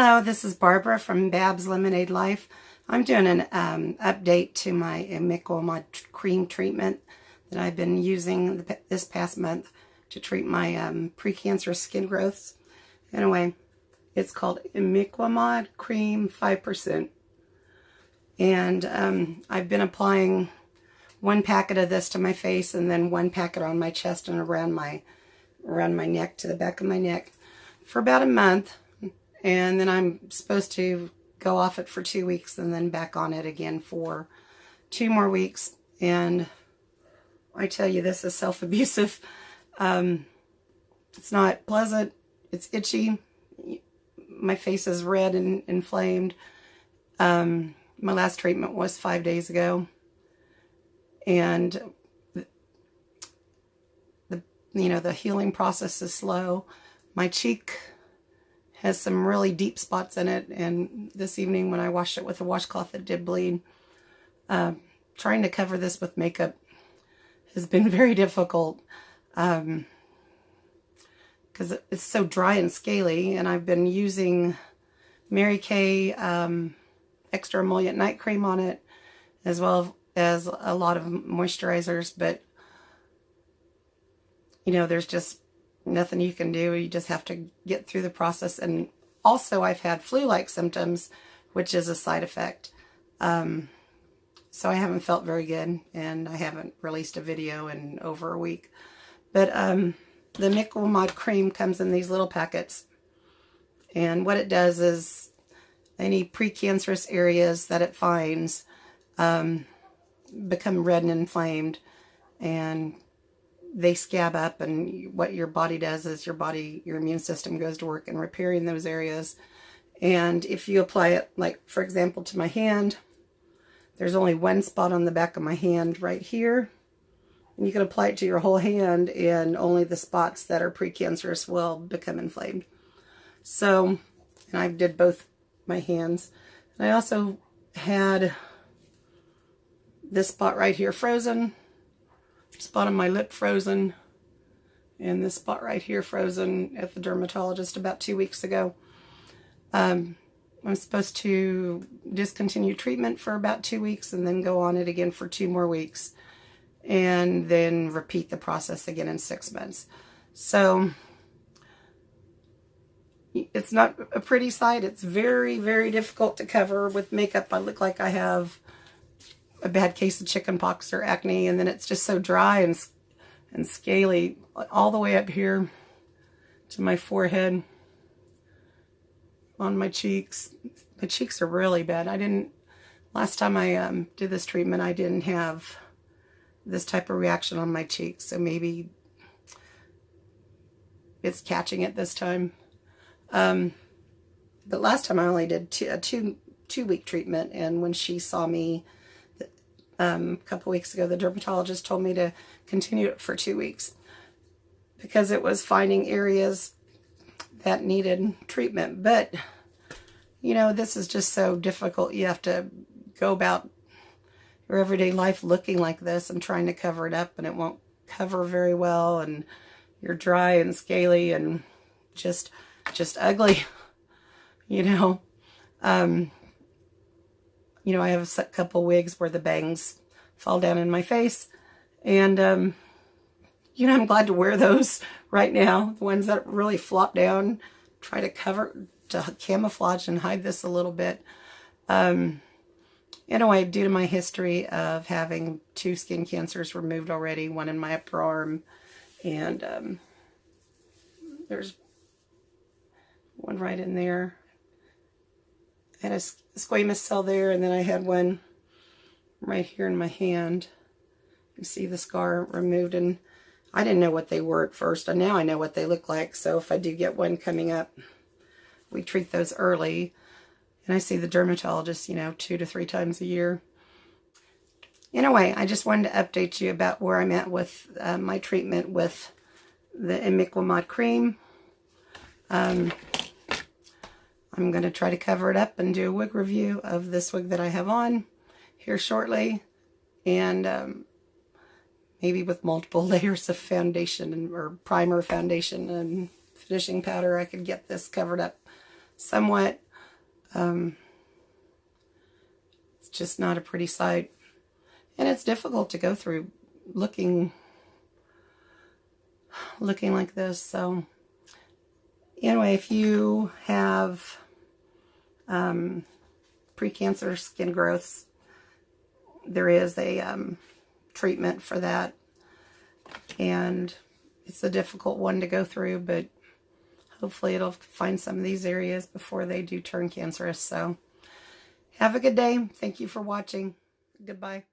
Hello, this is Barbara from Bab's Lemonade Life. I'm doing an update to my imiquimod cream treatment that I've been using this past month to treat my precancerous skin growths. Anyway, it's called imiquimod cream 5%. And I've been applying one packet of this to my face and then one packet on my chest and around my neck to the back of my neck for about a month. And then I'm supposed to go off it for 2 weeks and then back on it again for 2 more weeks. And I tell you, this is self-abusive. It's not pleasant. It's itchy. My face is red and inflamed. My last treatment was 5 days ago. And the healing process is slow. My cheek has some really deep spots in it, and this evening when I washed it with a washcloth, it did bleed. Trying to cover this with makeup has been very difficult because it's so dry and scaly, and I've been using Mary Kay extra emollient night cream on it, as well as a lot of moisturizers, but there's just nothing you can do. You just have to get through the process. And also I've had flu-like symptoms, which is a side effect. So I haven't felt very good, and I haven't released a video in over a week. But the imiquimod cream comes in these little packets. And what it does is any precancerous areas that it finds become red and inflamed, and they scab up, and what your body does is your immune system goes to work in repairing those areas. And if you apply it, like for example to my hand, there's only one spot on the back of my hand right here, and you can apply it to your whole hand, and only the spots that are precancerous will become inflamed. So, and I did both my hands. And I also had this spot right here frozen, spot on my lip frozen, and this spot right here frozen at the dermatologist about 2 weeks ago. I'm supposed to discontinue treatment for about 2 weeks and then go on it again for 2 more weeks, and then repeat the process again in 6 months. So it's not a pretty sight. It's very, very difficult to cover with makeup. I look like I have a bad case of chickenpox or acne, and then it's just so dry and scaly all the way up here to my forehead, on my cheeks. My cheeks are really bad. Last time I did this treatment, I didn't have this type of reaction on my cheeks, so maybe it's catching it this time. But last time I only did a two-week treatment, and when she saw me a couple weeks ago, the dermatologist told me to continue it for 2 weeks because it was finding areas that needed treatment. But, this is just so difficult. You have to go about your everyday life looking like this and trying to cover it up, and it won't cover very well, and you're dry and scaly and just ugly, I have a couple wigs where the bangs fall down in my face, and, I'm glad to wear those right now. The ones that really flop down, try to camouflage and hide this a little bit. Anyway, due to my history of having 2 skin cancers removed already, one in my upper arm, and there's one right in there. I had a squamous cell there, and then I had one right here in my hand. You see the scar removed, and I didn't know what they were at first, and now I know what they look like. So if I do get one coming up, we treat those early. And I see the dermatologist, 2 to 3 times a year. Anyway, I just wanted to update you about where I'm at with my treatment with the imiquimod cream. I'm going to try to cover it up and do a wig review of this wig that I have on here shortly. And maybe with multiple layers of foundation or primer, foundation, and finishing powder, I could get this covered up somewhat. It's just not a pretty sight. And it's difficult to go through looking like this. So anyway, if you have precancer skin growths, there is a treatment for that. And it's a difficult one to go through, but hopefully it'll find some of these areas before they do turn cancerous. So have a good day. Thank you for watching. Goodbye.